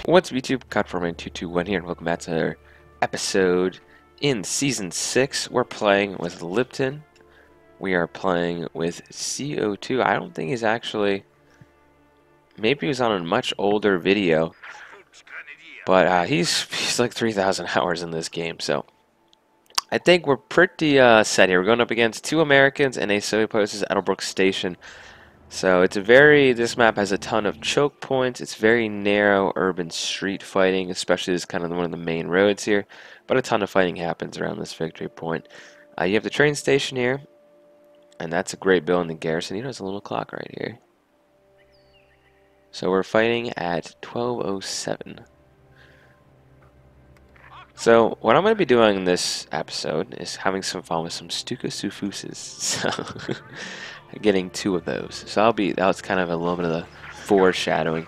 What's up, YouTube? COD221 here, and welcome back to another episode in Season 6. We're playing with Lipton. We are playing with CO2. I don't think he's actually... Maybe he was on a much older video. But he's like 3,000 hours in this game, so... I think we're pretty set here. We're going up against 2 Americans and a Soviet post at Edelbrook Station. So it's this map has a ton of choke points. It's very narrow urban street fighting, especially this kind of one of the main roads here. But a ton of fighting happens around this victory point. You have the train station here, and that's a great building. The garrison, you know, there's a little clock right here. So we're fighting at 12:07. So what I'm going to be doing in this episode is having some fun with some Stuka Sufuses. So getting 2 of those. So that was kind of a little bit of the foreshadowing.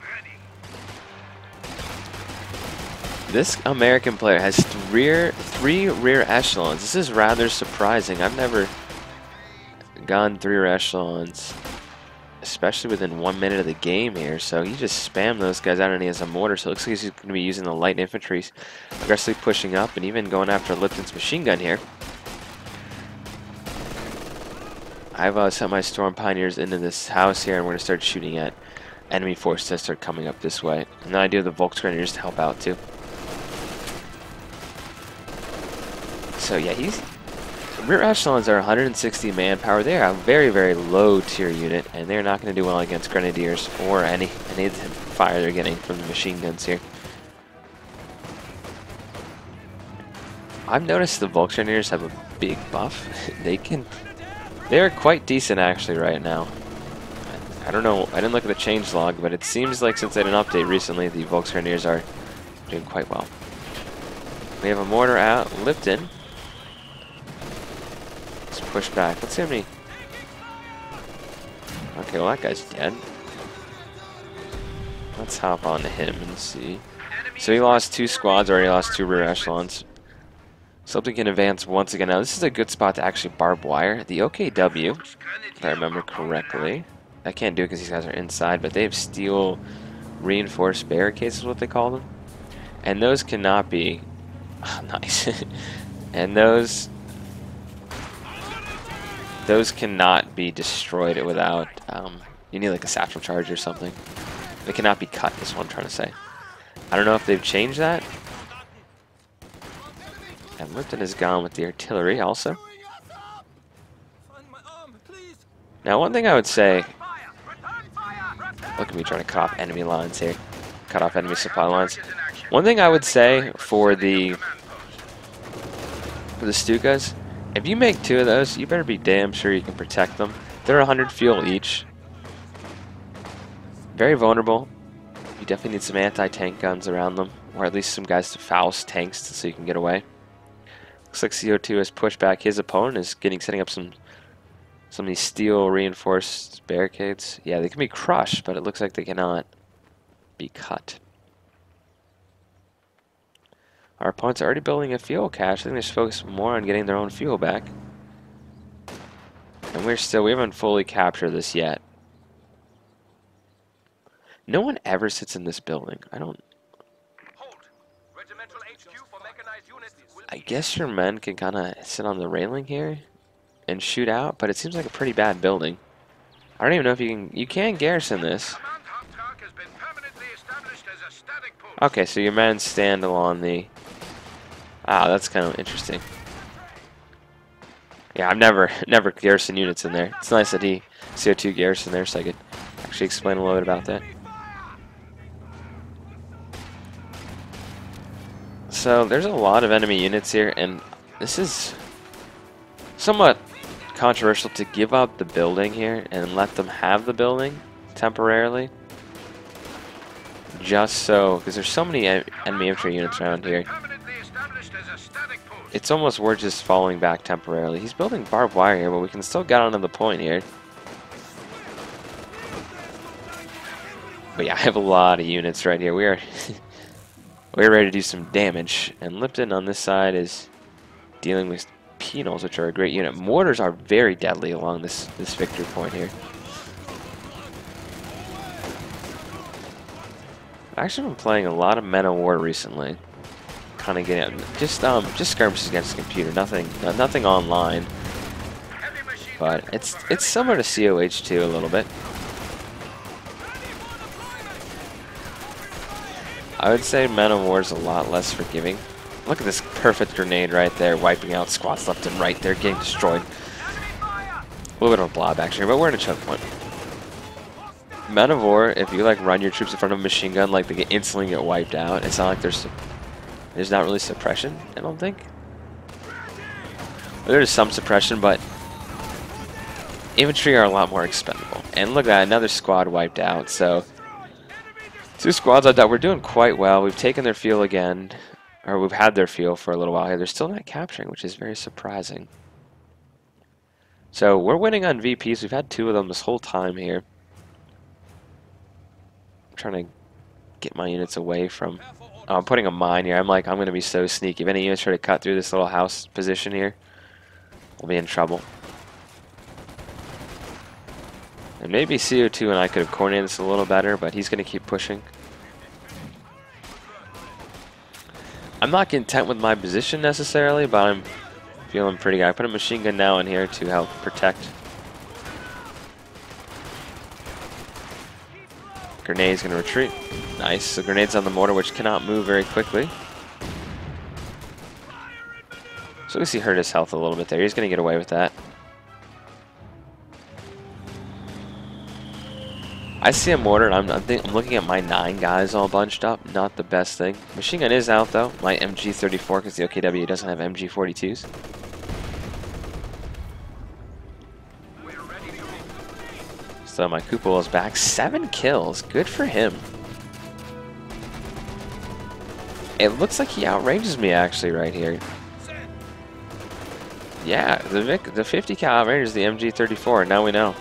This American player has 3 rear echelons. This is rather surprising. I've never gone 3 rear echelons, especially within 1 minute of the game here. So he just spammed those guys out, and he has a mortar. So it looks like he's going to be using the light infantry, aggressively pushing up, and even going after Lipton's machine gun here. I've sent my Storm Pioneers into this house here, and we're going to start shooting at enemy forces that start coming up this way. And then I do have the Volksgrenadiers to help out too. So yeah, rear echelons are 160 manpower. They are a very, very low tier unit, and they're not going to do well against Grenadiers or any of the fire they're getting from the machine guns here. I've noticed the Volksgrenadiers have a big buff. They're quite decent actually right now. I don't know, I didn't look at the change log, but it seems like since they had an update recently, the Volksgrenadiers are doing quite well. We have a mortar out, Lipton. Let's push back. Let's see how many... Okay, well that guy's dead. Let's hop on to him and see. So he lost 2 squads, already lost 2 rear echelons. Something can advance once again. Now, this is a good spot to actually barb wire. The OKW, if I remember correctly, I can't do it because these guys are inside, but they have steel reinforced barricades is what they call them. And those cannot be... Oh, nice. And those cannot be destroyed without... you need like a satchel charge or something. They cannot be cut, is what I'm trying to say. I don't know if they've changed that. And Lipton is gone with the artillery also. Now one thing I would say, look at me trying to cut off enemy lines here, cut off enemy supply lines. One thing I would say for the Stukas, if you make 2 of those, you better be damn sure you can protect them. They're 100 fuel each. Very vulnerable. You definitely need some anti-tank guns around them, or at least some guys to Faust tanks so you can get away. Looks like CO2 has pushed back. His opponent is setting up some of these steel reinforced barricades. Yeah, they can be crushed, but it looks like they cannot be cut. Our opponents are already building a fuel cache. I think they're just focused more on getting their own fuel back. And we haven't fully captured this yet. No one ever sits in this building. I guess your men can kind of sit on the railing here and shoot out, but it seems like a pretty bad building. I don't even know if you can garrison this. Okay, so your men stand along the... Ah, that's kind of interesting. Yeah, I've never garrison units in there. It's nice that he CO2 garrison there, so I could actually explain a little bit about that. So there's a lot of enemy units here, and this is somewhat controversial to give up the building here and let them have the building temporarily. Just so, because there's so many enemy infantry units around here. It's almost worth just falling back temporarily. He's building barbed wire here, but we can still get onto the point here. But yeah, I have a lot of units right here. We're ready to do some damage, and Lipton on this side is dealing with penals, which are a great unit. Mortars are very deadly along this victory point here. I've actually been playing a lot of Men of War recently. Kind of getting just skirmishes against the computer. Nothing online. But it's similar to COH 2 a little bit. I would say Men of War is a lot less forgiving. Look at this perfect grenade right there, wiping out squads left and right. They're getting destroyed. A little bit of a blob actually, but we're in a choke point. Men of War, if you like run your troops in front of a machine gun, like they instantly get wiped out. It's not like there's not really suppression, I don't think. There's some suppression, but infantry are a lot more expendable. And look at that, another squad wiped out. So 2 squads I thought we're doing quite well. We've taken their field again, or we've had their field for a little while here. They're still not capturing, which is very surprising. So we're winning on VPs. We've had 2 of them this whole time here. I'm trying to get my units away from... Oh, I'm putting a mine here. I'm going to be so sneaky. If any units try to cut through this little house position here, we'll be in trouble. And maybe CO2 and I could have coordinated this a little better, but he's going to keep pushing. I'm not content with my position necessarily, but I'm feeling pretty good. I put a machine gun now in here to help protect. Grenade's going to retreat. Nice. So grenade's on the mortar, which cannot move very quickly. So at least he hurt his health a little bit there. He's going to get away with that. I see a mortar, and I'm looking at my 9 guys all bunched up. Not the best thing. Machine gun is out, though. My MG34, because the OKW doesn't have MG42s. So my Kupol is back. 7 kills. Good for him. It looks like he outranges me, actually, right here. Yeah, the 50 cal outranges the MG34, now we know.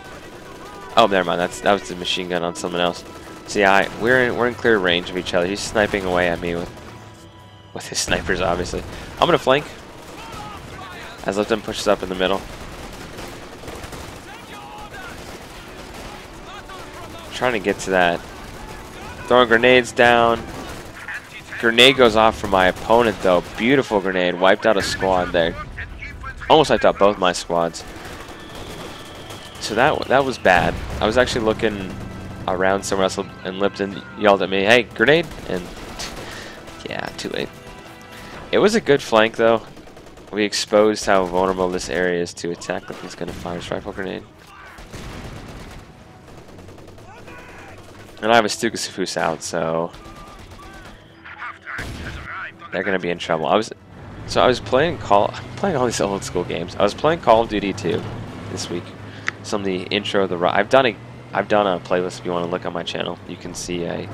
Oh, never mind. That was the machine gun on someone else. So yeah, we're in clear range of each other. He's sniping away at me with his snipers, obviously. I'm gonna flank as Lipton pushes up in the middle. Trying to get to that. Throwing grenades down. Grenade goes off for my opponent though. Beautiful grenade. Wiped out a squad there. Almost wiped out both my squads. So that was bad. I was actually looking around somewhere else, and Lipton yelled at me, "Hey, grenade!" And yeah, too late. It was a good flank though. We exposed how vulnerable this area is to attack. Look, he's gonna fire his rifle grenade. And I have a Stuka out, so they're gonna be in trouble. I was playing all these old school games. I was playing Call of Duty 2 this week. Some of the intro of the I've done a playlist if you want to look on my channel. You can see a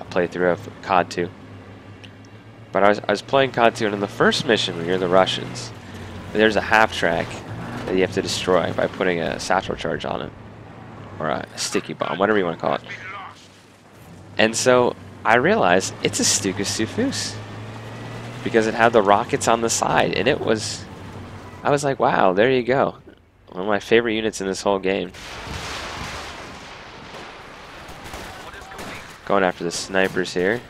playthrough of COD 2. But I was playing COD 2, and in the first mission when you're the Russians, there's a half track that you have to destroy by putting a satchel charge on it, or a sticky bomb, whatever you want to call it. And so I realized it's a Stuka because it had the rockets on the side, and I was like, wow, there you go. One of my favorite units in this whole game. Going after the snipers here.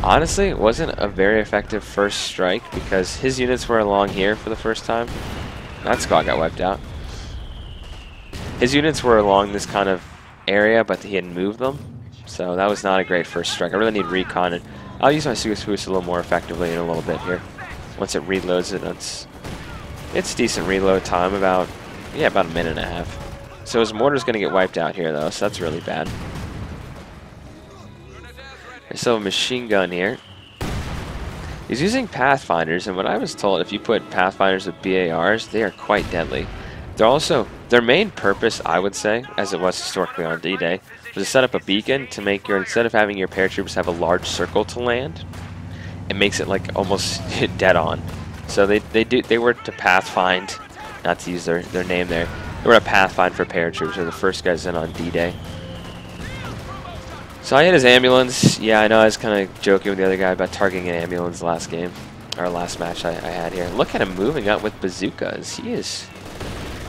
Honestly, it wasn't a very effective first strike because his units were along here for the first time. That squad got wiped out. His units were along this kind of area, but he had moved them. So that was not a great first strike. I really need recon, and I'll use my Stuka a little more effectively in a little bit here. Once it reloads it, it's decent reload time, about a minute and a half. So his mortar's going to get wiped out here, though, so that's really bad. I still have a machine gun here. He's using Pathfinders, and what I was told, if you put Pathfinders with BARs, they are quite deadly. They're also, their main purpose, I would say, as it was historically on D-Day, was to set up a beacon to make instead of having your paratroopers have a large circle to land, it makes it like almost dead on. So they were to pathfind, not to use their name there, they were to pathfind for paratroopers. They're the first guys in on D-Day. So I hit his ambulance. Yeah, I know I was kind of joking with the other guy about targeting an ambulance last match I had here. Look at him moving up with bazookas.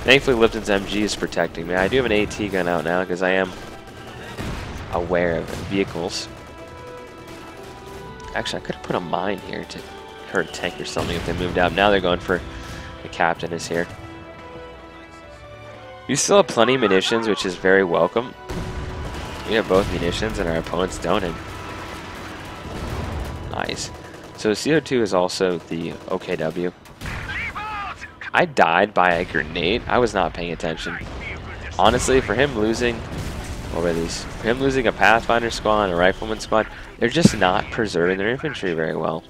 Thankfully, Lipton's MG is protecting me. I do have an AT gun out now because I am aware of vehicles. Actually, I could have put a mine here to hurt a tank or something if they moved out. Now they're going for the captain is here. We still have plenty of munitions, which is very welcome. We have both munitions and our opponents don't. And nice. So CO2 is also the OKW. I died by a grenade. I was not paying attention. Honestly, for him losing, what were these? For him losing a Pathfinder squad and a Rifleman squad, they're just not preserving their infantry very well.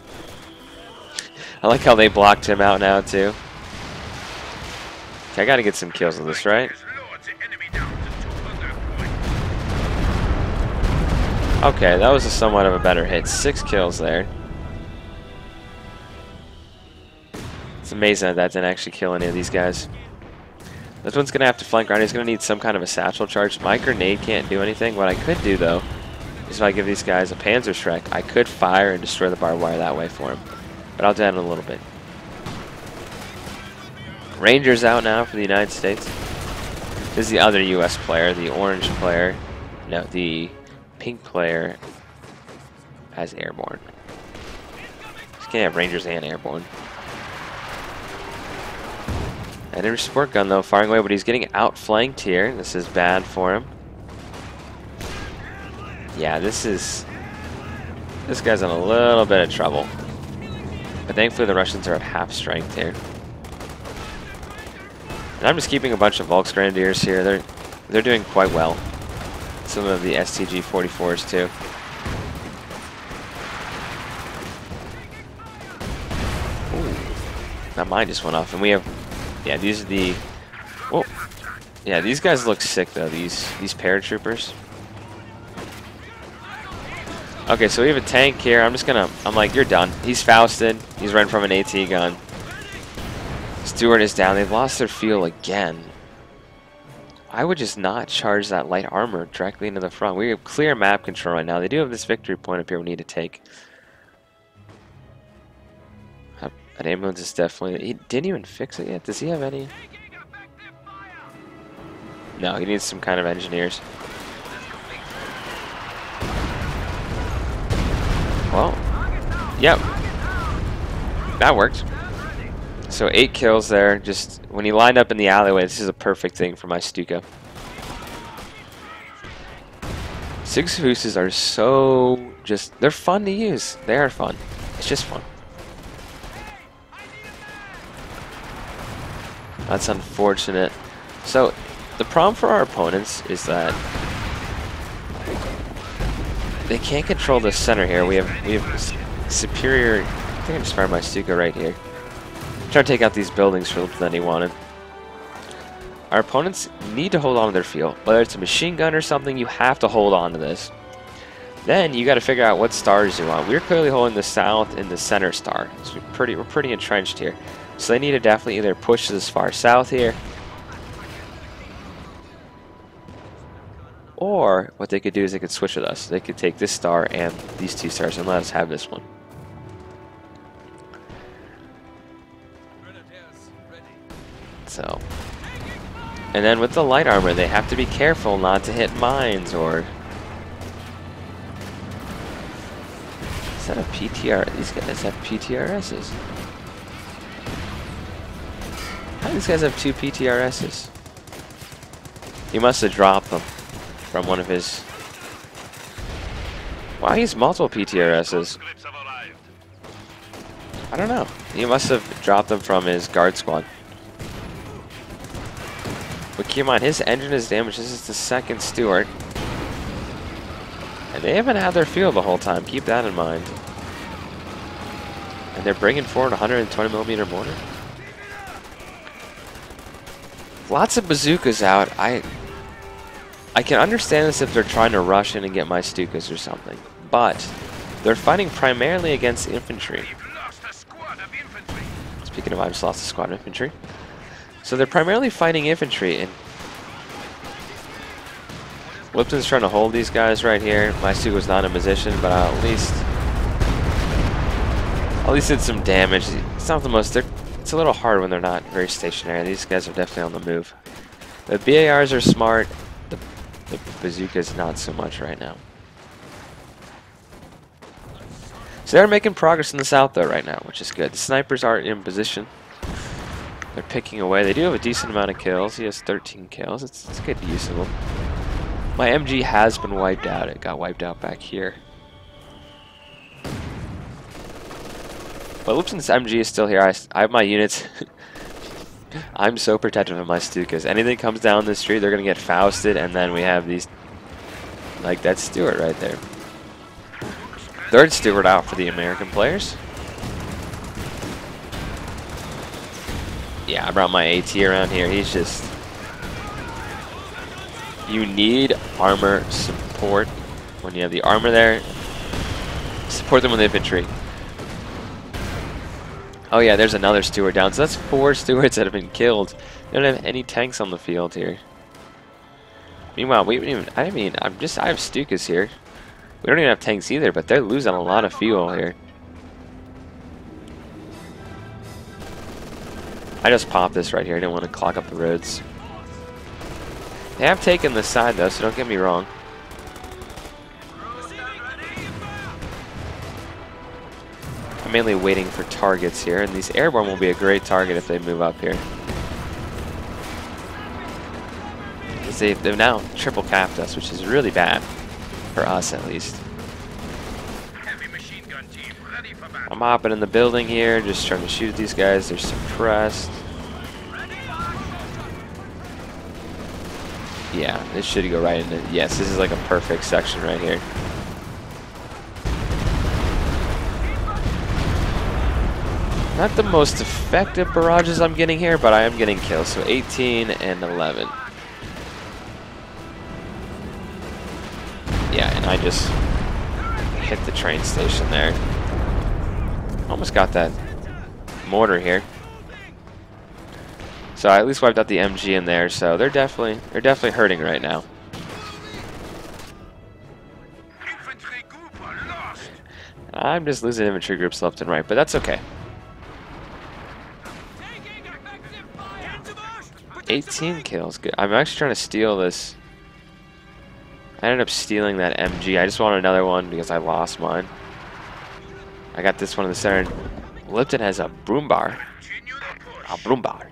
I like how they blocked him out now too. Okay, I gotta get some kills on this, right? Okay, that was somewhat of a better hit. 6 kills there. It's amazing that that didn't actually kill any of these guys. This one's going to have to flank around. He's going to need some kind of a satchel charge. My grenade can't do anything. What I could do, though, is if I give these guys a Panzerschreck, I could fire and destroy the barbed wire that way for him. But I'll do that in a little bit. Rangers out now for the United States. This is the other U.S. player, the orange player. No, the pink player as airborne. Just can't have Rangers and airborne. Enemy support gun though, firing away, but he's getting outflanked here. This is bad for him. Yeah, this guy's in a little bit of trouble. But thankfully the Russians are at half strength here. And I'm just keeping a bunch of Volksgrenadiers here. They're doing quite well. Some of the STG-44s too. Ooh. That mine just went off, and we have. Yeah, these are the. Whoa. Yeah, these guys look sick though. These paratroopers. Okay, so we have a tank here. I'm like, you're done. He's Fausted. He's running from an AT gun. Stewart is down. They've lost their fuel again. I would just not charge that light armor directly into the front. We have clear map control right now. They do have this victory point up here we need to take. That ambulance is definitely... He didn't even fix it yet. Does he have any? No, he needs some kind of engineers. Well, yep. That worked. So 8 kills there. Just when he lined up in the alleyway, this is a perfect thing for my Stuka. 6 Huses are so just... They're fun to use. They are fun. It's just fun. That's unfortunate. So, the problem for our opponents is that they can't control the center here. We have superior... I think I just fired my Stuka right here. Trying to take out these buildings for than he wanted. Our opponents need to hold on to their field. Whether it's a machine gun or something, you have to hold on to this. Then you got to figure out what stars you want. We're clearly holding the south and the center star. So we're pretty entrenched here. So they need to definitely either push this far south here, or what they could do is they could switch with us. They could take this star and these 2 stars and let us have this one. So, and then with the light armor, they have to be careful not to hit mines or... Is that a PTR? These guys have PTRSs. How do these guys have 2 PTRSs? He must have dropped them from one of his... Wow, he has multiple PTRSs. I don't know. He must have dropped them from his guard squad. But keep in mind, his engine is damaged. This is the 2nd Stuart. And they haven't had their field the whole time. Keep that in mind. And they're bringing forward 120mm mortar. Lots of bazookas out. I can understand this if they're trying to rush in and get my Stukas or something. But they're fighting primarily against infantry. Speaking of, I just lost a squad of infantry. So they're primarily fighting infantry, and Lipton's trying to hold these guys right here. My Stuka was not in position, but at least did some damage. It's not the most. It's it's a little hard when they're not very stationary. These guys are definitely on the move. The BARs are smart. The bazookas not so much right now. So they're making progress in the south though right now, which is good. The snipers are in position. They're picking away. They do have a decent amount of kills. He has 13 kills. It's good use of them. My MG has been wiped out. It got wiped out back here. But Lipton's MG is still here. I have my units. I'm so protective of my Stukas. Anything comes down the street, they're going to get Fausted, and then we have these, like that Stewart right there. Third Stewart out for the American players. Yeah, I brought my AT around here. He's just... You need armor support. When you have the armor there, support them with infantry. Oh yeah, there's another Stewart down. So that's 4 Stewarts that have been killed. They don't have any tanks on the field here. Meanwhile, I have Stukas here. We don't even have tanks either, but they're losing a lot of fuel here. I just popped this right here. I didn't want to clog up the roads. They have taken this side though, so don't get me wrong. I'm mainly waiting for targets here, and these airborne will be a great target if they move up here. Because they've now triple capped us, which is really bad. For us, at least. I'm hopping in the building here, just trying to shoot at these guys. They're suppressed. Yeah, this should go right into... Yes, this is like a perfect section right here. Not the most effective barrages I'm getting here, but I am getting kills. So 18 and 11. Yeah, and I just hit the train station there. Almost got that mortar here. So I at least wiped out the MG in there, so they're definitely hurting right now. I'm just losing infantry groups left and right, but that's okay. 18 kills, good. I'm actually trying to steal this. I ended up stealing that MG. I just wanted another one because I lost mine. I got this one in the center. Lipton has a Broombar. A Broombar.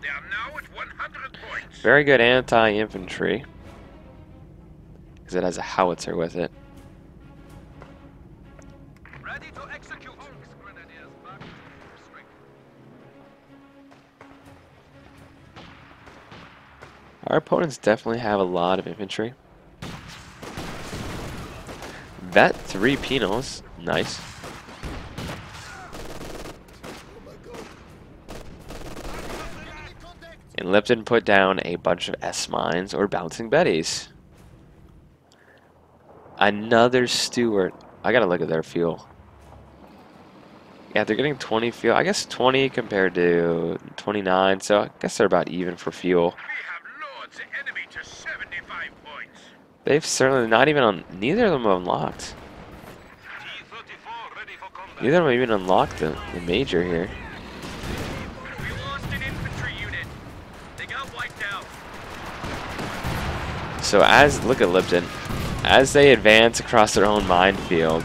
Very good anti-infantry. Because it has a howitzer with it. Ready to execute. Our opponents definitely have a lot of infantry. Vet 3 penals. Nice. And Lipton put down a bunch of S-mines or bouncing Bettys. Another Stewart. I gotta look at their fuel. Yeah, they're getting 20 fuel. I guess 20 compared to 29, so I guess they're about even for fuel. They've certainly not even on. Neither of them have unlocked. Neither of them have even unlocked the major here. So look at Lipton, as they advance across their own minefield.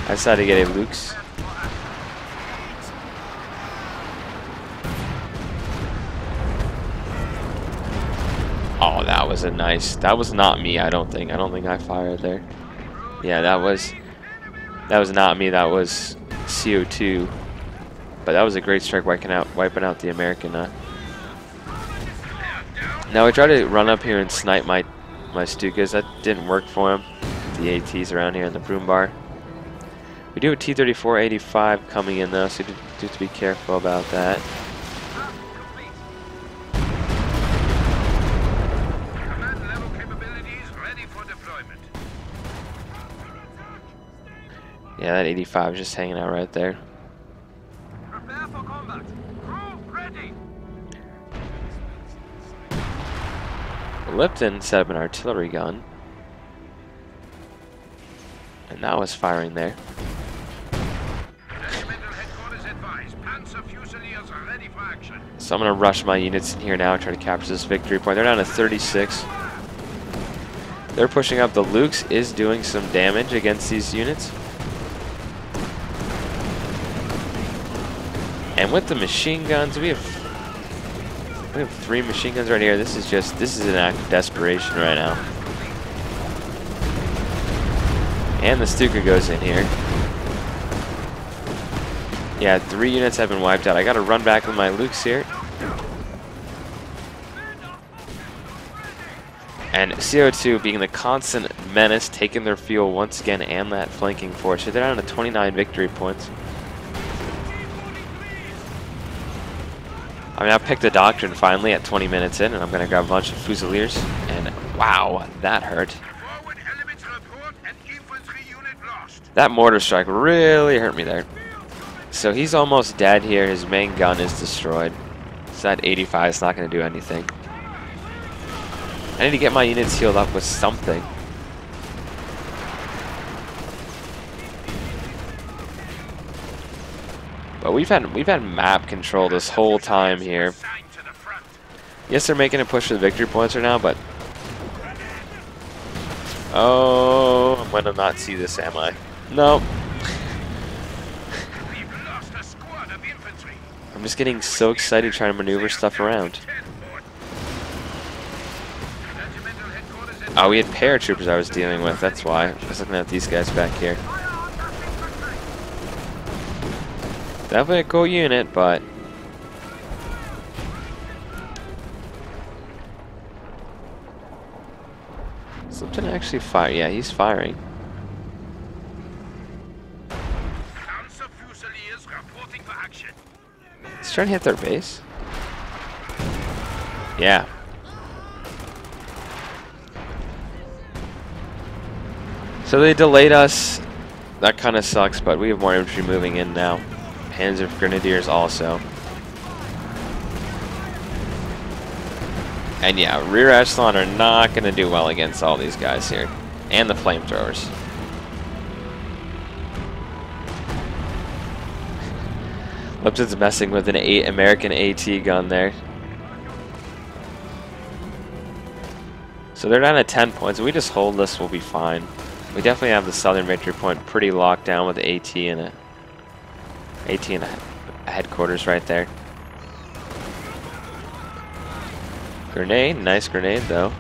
I decided to get a Luke's. Oh, that was a nice. That was not me. I don't think I fired there. Yeah, that was not me. That was CO2. But that was a great strike, wiping out the American. Now I tried to run up here and snipe my Stukas. That didn't work for him. The ATs around here in the Broombar. We do have a T-34-85 coming in though, so you do have to be careful about that. Yeah, that 85 is just hanging out right there. Prepare for combat. Crew ready. Lipton set up an artillery gun. And that was firing there. So I'm going to rush my units in here now and try to capture this victory point. They're down to 36. They're pushing up. The Luke's is doing some damage against these units. And with the machine guns, we have 3 machine guns right here. This is an act of desperation right now. And the Stuka goes in here. Yeah, 3 units have been wiped out. I gotta run back with my Lukes here. And CO2 being the constant menace, taking their fuel once again, and that flanking force. So they're down to 29 victory points. I mean, I picked the doctrine finally at 20 minutes in, and I'm gonna grab a bunch of Fusiliers. And wow, that hurt. That mortar strike really hurt me there. So he's almost dead here. His main gun is destroyed. So that 85 is not going to do anything. I need to get my units healed up with something. But we've had map control this whole time here. Yes, they're making a push for the victory points right now, but oh, I'm gonna not see this, am I? No. I'm just getting so excited trying to maneuver stuff around. Oh, we had paratroopers I was dealing with, that's why. I was looking at these guys back here. Definitely a cool unit, but something actually fire. Yeah, he's firing. He's trying to hit their base. Yeah. So they delayed us. That kind of sucks, but we have more infantry moving in now. Hands of Grenadiers also. And yeah, rear echelon are not going to do well against all these guys here. And the flamethrowers. Lipton's messing with an American AT gun there. So they're down to 10 points. If we just hold this, we'll be fine. We definitely have the southern victory point pretty locked down with the AT and a headquarters right there. Grenade, nice grenade though.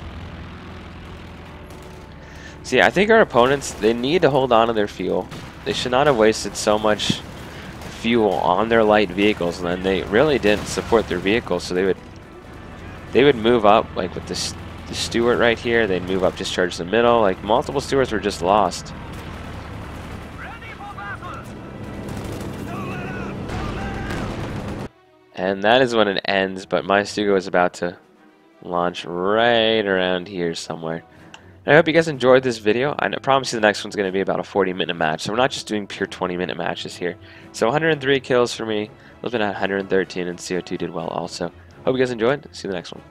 See, I think our opponents, they need to hold on to their fuel. They should not have wasted so much fuel on their light vehicles, and then they really didn't support their vehicles, so they would move up, like with the Stuart right here, they'd move up, just charge the middle, like multiple Stuarts were just lost. And that is when it ends, but my Stuka is about to launch right around here somewhere. And I hope you guys enjoyed this video. I promise you the next one's going to be about a 40-minute match, so we're not just doing pure 20-minute matches here. So 103 kills for me, Lipton at 113, and CO2 did well also. Hope you guys enjoyed. See you in the next one.